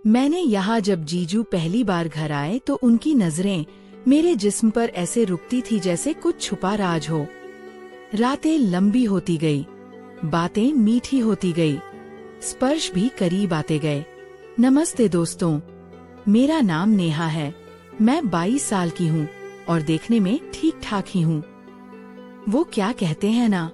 मैंने यहाँ जब जीजू पहली बार घर आए तो उनकी नजरें मेरे जिस्म पर ऐसे रुकती थी जैसे कुछ छुपा राज हो। रातें लंबी होती गई, बातें मीठी होती गई, स्पर्श भी करीब आते गए। नमस्ते दोस्तों, मेरा नाम नेहा है। मैं 22 साल की हूँ और देखने में ठीक ठाक ही हूँ। वो क्या कहते हैं ना,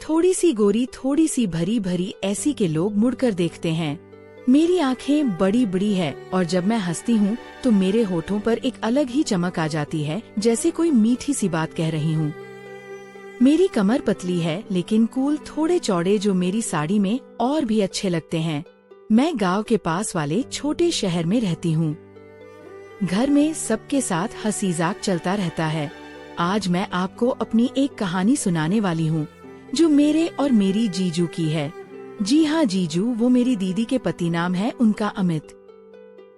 थोड़ी सी गोरी थोड़ी सी भरी भरी, ऐसी के लोग मुड़कर देखते हैं। मेरी आंखें बड़ी बड़ी है और जब मैं हंसती हूँ तो मेरे होठों पर एक अलग ही चमक आ जाती है, जैसे कोई मीठी सी बात कह रही हूँ। मेरी कमर पतली है लेकिन कूल थोड़े चौड़े, जो मेरी साड़ी में और भी अच्छे लगते हैं। मैं गांव के पास वाले छोटे शहर में रहती हूँ। घर में सबके साथ हंसी मजाक चलता रहता है। आज मैं आपको अपनी एक कहानी सुनाने वाली हूँ जो मेरे और मेरी जीजू की है। जी हाँ, जीजू वो मेरी दीदी के पति, नाम है उनका अमित।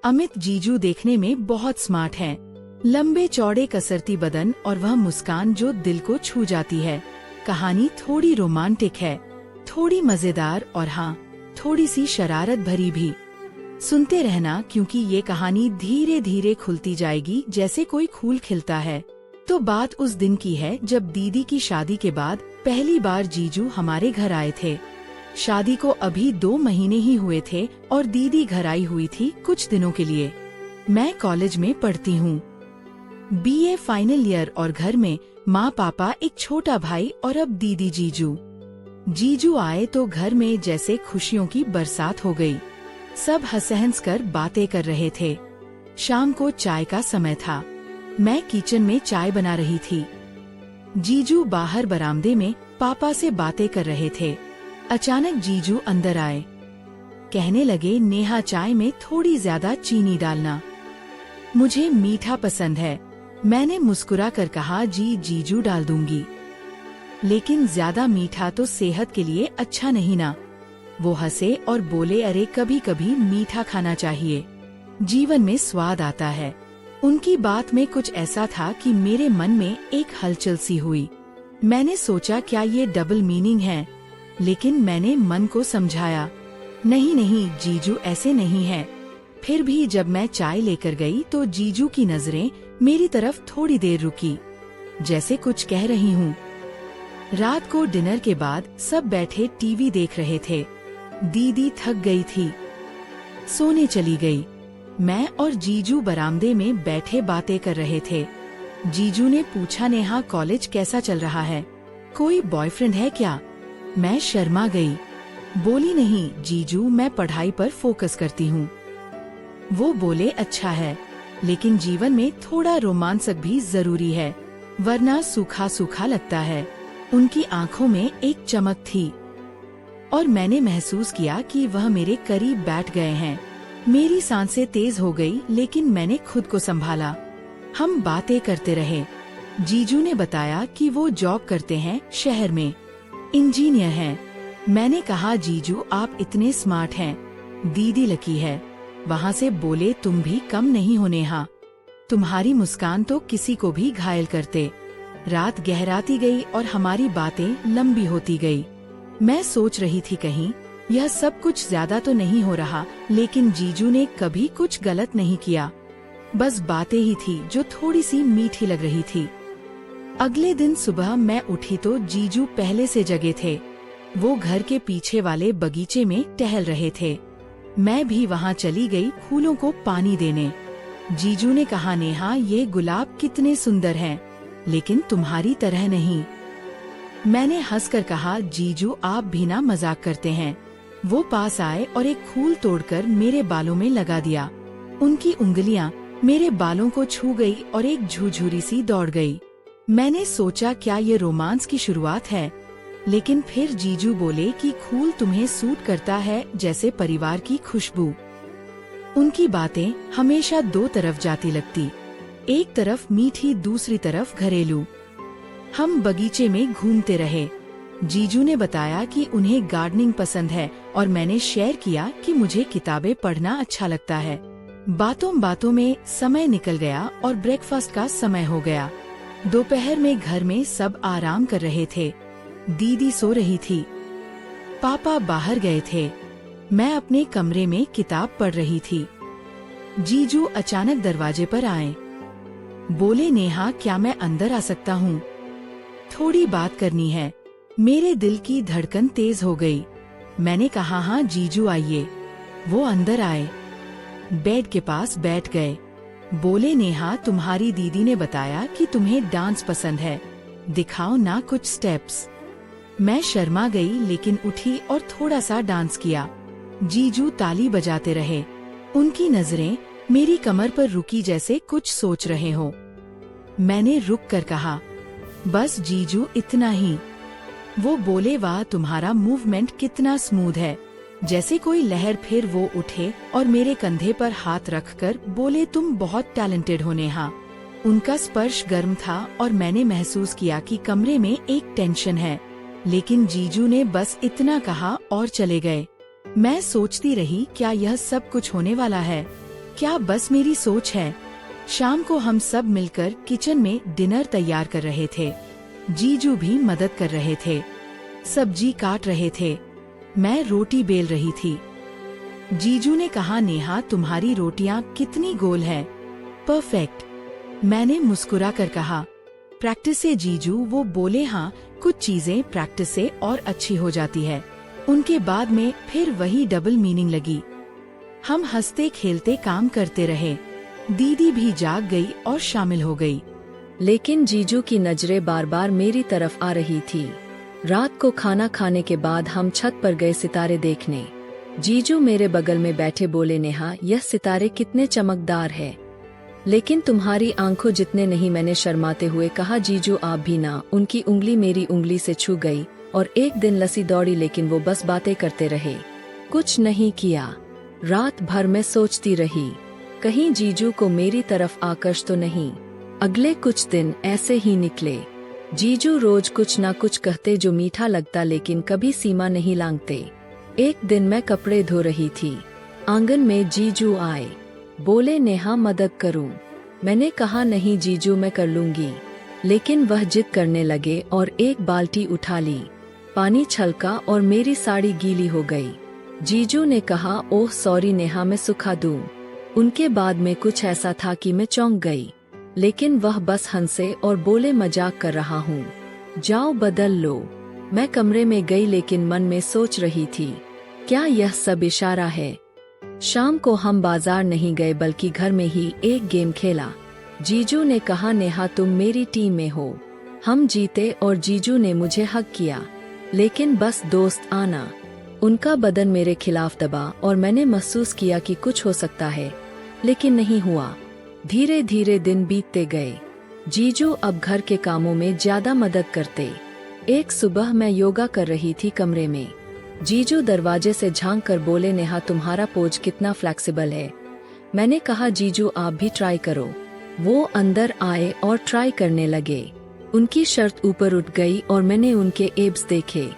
अमित जीजू देखने में बहुत स्मार्ट हैं। लंबे चौड़े कसरती बदन और वह मुस्कान जो दिल को छू जाती है। कहानी थोड़ी रोमांटिक है, थोड़ी मजेदार और हाँ, थोड़ी सी शरारत भरी भी। सुनते रहना क्योंकि ये कहानी धीरे धीरे खुलती जाएगी जैसे कोई फूल खिलता है। तो बात उस दिन की है जब दीदी की शादी के बाद पहली बार जीजू हमारे घर आए थे। शादी को अभी 2 महीने ही हुए थे और दीदी घर आई हुई थी कुछ दिनों के लिए। मैं कॉलेज में पढ़ती हूँ, BA फाइनल ईयर, और घर में माँ पापा, एक छोटा भाई और अब दीदी जीजू। जीजू आए तो घर में जैसे खुशियों की बरसात हो गई। सब हंस कर बातें कर रहे थे। शाम को चाय का समय था। मैं किचन में चाय बना रही थी। जीजू बाहर बरामदे में पापा से बातें कर रहे थे। अचानक जीजू अंदर आए। कहने लगे, नेहा चाय में थोड़ी ज्यादा चीनी डालना, मुझे मीठा पसंद है। मैंने मुस्कुरा कर कहा, जी जीजू डाल दूंगी, लेकिन ज्यादा मीठा तो सेहत के लिए अच्छा नहीं ना। वो हंसे और बोले, अरे कभी कभी मीठा खाना चाहिए, जीवन में स्वाद आता है। उनकी बात में कुछ ऐसा था कि मेरे मन में एक हलचल सी हुई। मैंने सोचा क्या ये डबल मीनिंग है, लेकिन मैंने मन को समझाया, नहीं नहीं जीजू ऐसे नहीं है। फिर भी जब मैं चाय लेकर गई तो जीजू की नजरें मेरी तरफ थोड़ी देर रुकी, जैसे कुछ कह रही हूँ। रात को डिनर के बाद सब बैठे टीवी देख रहे थे। दीदी थक गई थी, सोने चली गई। मैं और जीजू बरामदे में बैठे बातें कर रहे थे। जीजू ने पूछा, नेहा कॉलेज कैसा चल रहा है, कोई बॉयफ्रेंड है क्या? मैं शर्मा गई, बोली, नहीं जीजू, मैं पढ़ाई पर फोकस करती हूँ। वो बोले, अच्छा है, लेकिन जीवन में थोड़ा रोमांचक भी जरूरी है, वरना सूखा सूखा लगता है। उनकी आंखों में एक चमक थी और मैंने महसूस किया कि वह मेरे करीब बैठ गए हैं। मेरी सांसें तेज हो गई, लेकिन मैंने खुद को संभाला। हम बातें करते रहे। जीजू ने बताया कि वो जॉब करते हैं, शहर में इंजीनियर हैं। मैंने कहा, जीजू आप इतने स्मार्ट हैं। दीदी लकी है। वहाँ से बोले, तुम भी कम नहीं हो नेहा, तुम्हारी मुस्कान तो किसी को भी घायल करते। रात गहराती गई और हमारी बातें लंबी होती गई। मैं सोच रही थी कहीं यह सब कुछ ज्यादा तो नहीं हो रहा, लेकिन जीजू ने कभी कुछ गलत नहीं किया, बस बातें ही थी जो थोड़ी सी मीठी लग रही थी। अगले दिन सुबह मैं उठी तो जीजू पहले से जगे थे। वो घर के पीछे वाले बगीचे में टहल रहे थे। मैं भी वहाँ चली गई फूलों को पानी देने। जीजू ने कहा, नेहा ये गुलाब कितने सुंदर हैं, लेकिन तुम्हारी तरह नहीं। मैंने हंसकर कहा, जीजू आप भी ना मजाक करते हैं। वो पास आए और एक फूल तोड़कर मेरे बालों में लगा दिया। उनकी उंगलियां मेरे बालों को छू गई और एक झुरझुरी सी दौड़ गई। मैंने सोचा क्या ये रोमांस की शुरुआत है, लेकिन फिर जीजू बोले कि फूल तुम्हें सूट करता है जैसे परिवार की खुशबू। उनकी बातें हमेशा 2 तरफ जाती लगती, एक तरफ मीठी, दूसरी तरफ घरेलू। हम बगीचे में घूमते रहे। जीजू ने बताया कि उन्हें गार्डनिंग पसंद है और मैंने शेयर किया कि मुझे किताबें पढ़ना अच्छा लगता है। बातों बातों में समय निकल गया और ब्रेकफास्ट का समय हो गया। दोपहर में घर में सब आराम कर रहे थे। दीदी सो रही थी, पापा बाहर गए थे। मैं अपने कमरे में किताब पढ़ रही थी। जीजू अचानक दरवाजे पर आए। बोले, नेहा, क्या मैं अंदर आ सकता हूँ? थोड़ी बात करनी है। मेरे दिल की धड़कन तेज हो गई। मैंने कहा, हाँ जीजू आइए। वो अंदर आए, बेड के पास बैठ गए। बोले, नेहा, तुम्हारी दीदी ने बताया कि तुम्हें डांस पसंद है, दिखाओ ना कुछ स्टेप्स। मैं शर्मा गई लेकिन उठी और थोड़ा सा डांस किया। जीजू ताली बजाते रहे। उनकी नजरें मेरी कमर पर रुकी, जैसे कुछ सोच रहे हो। मैंने रुक कर कहा, बस जीजू, इतना ही। वो बोले, वाह, तुम्हारा मूवमेंट कितना स्मूथ है। जैसे कोई लहर। फिर वो उठे और मेरे कंधे पर हाथ रखकर बोले, तुम बहुत टैलेंटेड हो नेहा। उनका स्पर्श गर्म था और मैंने महसूस किया कि कमरे में एक टेंशन है। लेकिन जीजू ने बस इतना कहा और चले गए। मैं सोचती रही, क्या यह सब कुछ होने वाला है? क्या बस मेरी सोच है? शाम को हम सब मिलकर किचन में डिनर तैयार कर रहे थे। जीजू भी मदद कर रहे थे, सब्जी काट रहे थे, मैं रोटी बेल रही थी। जीजू ने कहा, नेहा, तुम्हारी रोटियां कितनी गोल है, परफेक्ट। मैंने मुस्कुरा कर कहा, प्रैक्टिस से जीजू। वो बोले, हाँ, कुछ चीजें प्रैक्टिस से और अच्छी हो जाती है। उनके बाद में फिर वही डबल मीनिंग लगी। हम हंसते खेलते काम करते रहे। दीदी भी जाग गई और शामिल हो गई। लेकिन जीजू की नजरें बार बार मेरी तरफ आ रही थी। रात को खाना खाने के बाद हम छत पर गए सितारे देखने। जीजू मेरे बगल में बैठे बोले, नेहा, यह सितारे कितने चमकदार है, लेकिन तुम्हारी आंखों जितने नहीं। मैंने शर्माते हुए कहा, जीजू आप भी ना। उनकी उंगली मेरी उंगली से छू गई और एक दिन लसी दौड़ी, लेकिन वो बस बातें करते रहे, कुछ नहीं किया। रात भर मैं सोचती रही, कहीं जीजू को मेरी तरफ आकर्ष तो नहीं। अगले कुछ दिन ऐसे ही निकले। जीजू रोज कुछ ना कुछ कहते जो मीठा लगता, लेकिन कभी सीमा नहीं लांघते। एक दिन मैं कपड़े धो रही थी, आंगन में जीजू आए। बोले, नेहा, मदद करूं? मैंने कहा, नहीं जीजू, मैं कर लूंगी। लेकिन वह जिद करने लगे और एक बाल्टी उठा ली। पानी छलका और मेरी साड़ी गीली हो गई। जीजू ने कहा, ओह सॉरी नेहा, मैं सुखा दूं। उनके बाद में कुछ ऐसा था कि मैं चौंक गई, लेकिन वह बस हंसे और बोले, मजाक कर रहा हूँ, जाओ बदल लो। मैं कमरे में गई लेकिन मन में सोच रही थी, क्या यह सब इशारा है? शाम को हम बाजार नहीं गए बल्कि घर में ही एक गेम खेला। जीजू ने कहा, नेहा, तुम मेरी टीम में हो। हम जीते और जीजू ने मुझे हग किया, लेकिन बस दोस्त आना। उनका बदन मेरे खिलाफ दबा और मैंने महसूस किया कि कुछ हो सकता है, लेकिन नहीं हुआ। धीरे धीरे दिन बीतते गए। जीजू अब घर के कामों में ज्यादा मदद करते। एक सुबह मैं योगा कर रही थी कमरे में। जीजू दरवाजे से झांक कर बोले, नेहा, तुम्हारा पोज कितना फ्लेक्सिबल है। मैंने कहा, जीजू आप भी ट्राई करो। वो अंदर आए और ट्राई करने लगे। उनकी शर्ट ऊपर उठ गई और मैंने उनके एब्स देखे।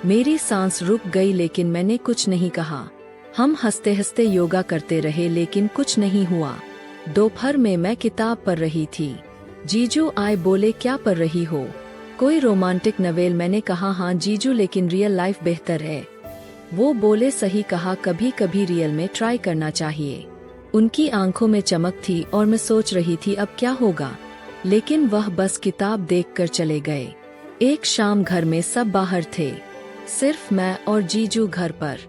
मेरी सांस रुक गई, लेकिन मैंने कुछ नहीं कहा। हम हंसते हंसते योगा करते रहे, लेकिन कुछ नहीं हुआ। दोपहर में मैं किताब पढ़ रही थी। जीजू आए, बोले, क्या पढ़ रही हो? कोई रोमांटिक नवेल? मैंने कहा, हाँ जीजू, लेकिन रियल लाइफ बेहतर है। वो बोले, सही कहा, कभी कभी रियल में ट्राई करना चाहिए। उनकी आंखों में चमक थी और मैं सोच रही थी अब क्या होगा, लेकिन वह बस किताब देखकर चले गए। एक शाम घर में सब बाहर थे, सिर्फ मैं और जीजू घर पर।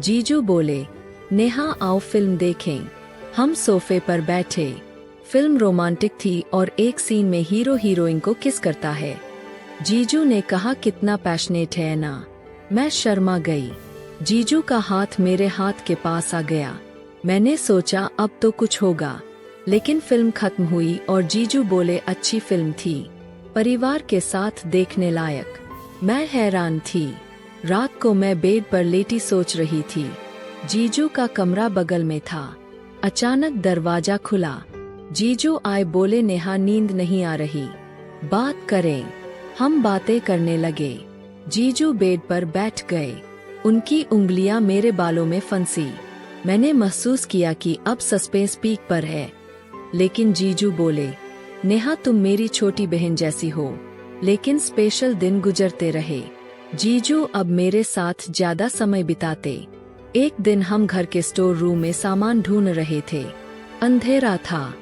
जीजू बोले, नेहा आओ फिल्म देखें। हम सोफे पर बैठे। फिल्म रोमांटिक थी और एक सीन में हीरो हीरोइन को किस करता है। जीजू ने कहा, कितना पैशनेट है ना। मैं शर्मा गई। जीजू का हाथ मेरे हाथ के पास आ गया। मैंने सोचा अब तो कुछ होगा, लेकिन फिल्म खत्म हुई और जीजू बोले, अच्छी फिल्म थी, परिवार के साथ देखने लायक। मैं हैरान थी। रात को मैं बेड पर लेटी सोच रही थी। जीजू का कमरा बगल में था। अचानक दरवाजा खुला। जीजू आए, बोले, नेहा नींद नहीं आ रही, बात करें। हम बातें करने लगे। जीजू बेड पर बैठ गए। उनकी उंगलियां मेरे बालों में फंसी। मैंने महसूस किया कि अब सस्पेंस पीक पर है। लेकिन जीजू बोले, नेहा तुम मेरी छोटी बहन जैसी हो। लेकिन स्पेशल दिन गुजरते रहे। जीजू अब मेरे साथ ज्यादा समय बिताते। एक दिन हम घर के स्टोर रूम में सामान ढूंढ रहे थे। अंधेरा था।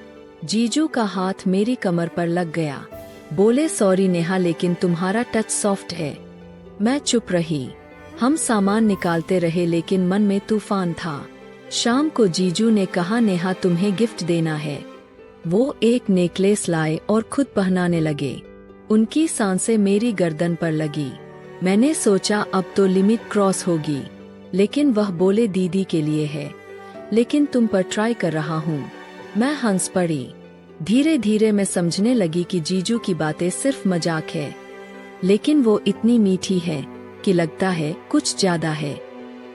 जीजू का हाथ मेरी कमर पर लग गया। बोले, सॉरी नेहा, लेकिन तुम्हारा टच सॉफ्ट है। मैं चुप रही। हम सामान निकालते रहे लेकिन मन में तूफान था। शाम को जीजू ने कहा, नेहा तुम्हें गिफ्ट देना है। वो एक नेकलेस लाए और खुद पहनाने लगे। उनकी सांसें मेरी गर्दन पर लगी। मैंने सोचा अब तो लिमिट क्रॉस होगी, लेकिन वह बोले, दीदी के लिए है, लेकिन तुम पर ट्राई कर रहा हूँ। मैं हंस पड़ी। धीरे धीरे मैं समझने लगी कि जीजू की बातें सिर्फ मजाक है, लेकिन वो इतनी मीठी है कि लगता है कुछ ज्यादा है।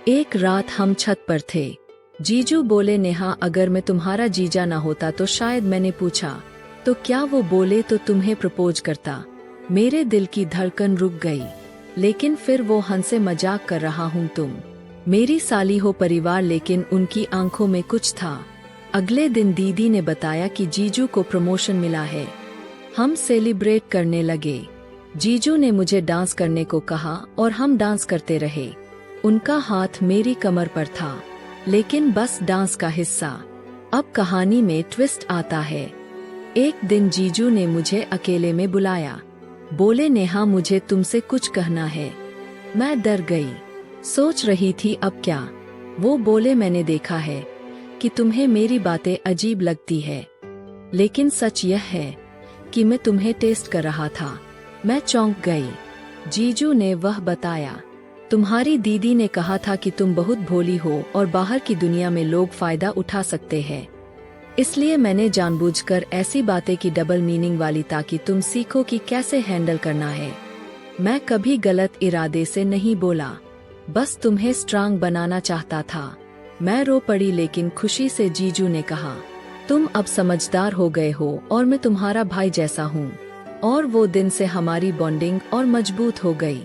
एक रात हम छत पर थे। जीजू बोले, नेहा अगर मैं तुम्हारा जीजा ना होता तो शायद। मैंने पूछा तो क्या? वो बोले, तो तुम्हें प्रपोज करता। मेरे दिल की धड़कन रुक गई, लेकिन फिर वो हंसे, मजाक कर रहा हूँ तुम मेरी साली हो परिवार। लेकिन उनकी आंखों में कुछ था। अगले दिन दीदी ने बताया कि जीजू को प्रमोशन मिला है। हम सेलिब्रेट करने लगे। जीजू ने मुझे डांस करने को कहा और हम डांस करते रहे। उनका हाथ मेरी कमर पर था, लेकिन बस डांस का हिस्सा। अब कहानी में ट्विस्ट आता है। एक दिन जीजू ने मुझे अकेले में बुलाया। बोले, नेहा मुझे तुमसे कुछ कहना है। मैं डर गई। सोच रही थी अब क्या। वो बोले, मैंने देखा है कि तुम्हें मेरी बातें अजीब लगती है, लेकिन सच यह है कि मैं तुम्हें टेस्ट कर रहा था। मैं चौंक गई। जीजू ने वह बताया, तुम्हारी दीदी ने कहा था कि तुम बहुत भोली हो और बाहर की दुनिया में लोग फायदा उठा सकते हैं, इसलिए मैंने जानबूझकर ऐसी बातें की डबल मीनिंग वाली, ताकि तुम सीखो कि कैसे हैंडल करना है। मैं कभी गलत इरादे से नहीं बोला, बस तुम्हें स्ट्रांग बनाना चाहता था। मैं रो पड़ी, लेकिन खुशी से जीजू ने कहा, तुम अब समझदार हो गए हो और मैं तुम्हारा भाई जैसा हूँ। और वो दिन से हमारी बॉन्डिंग और मजबूत हो गई।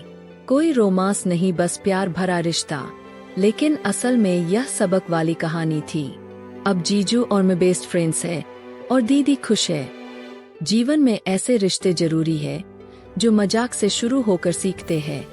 कोई रोमांस नहीं, बस प्यार भरा रिश्ता। लेकिन असल में यह सबक वाली कहानी थी। अब जीजू और मैं बेस्ट फ्रेंड्स हैं और दीदी खुश है। जीवन में ऐसे रिश्ते जरूरी है जो मजाक से शुरू होकर सीखते हैं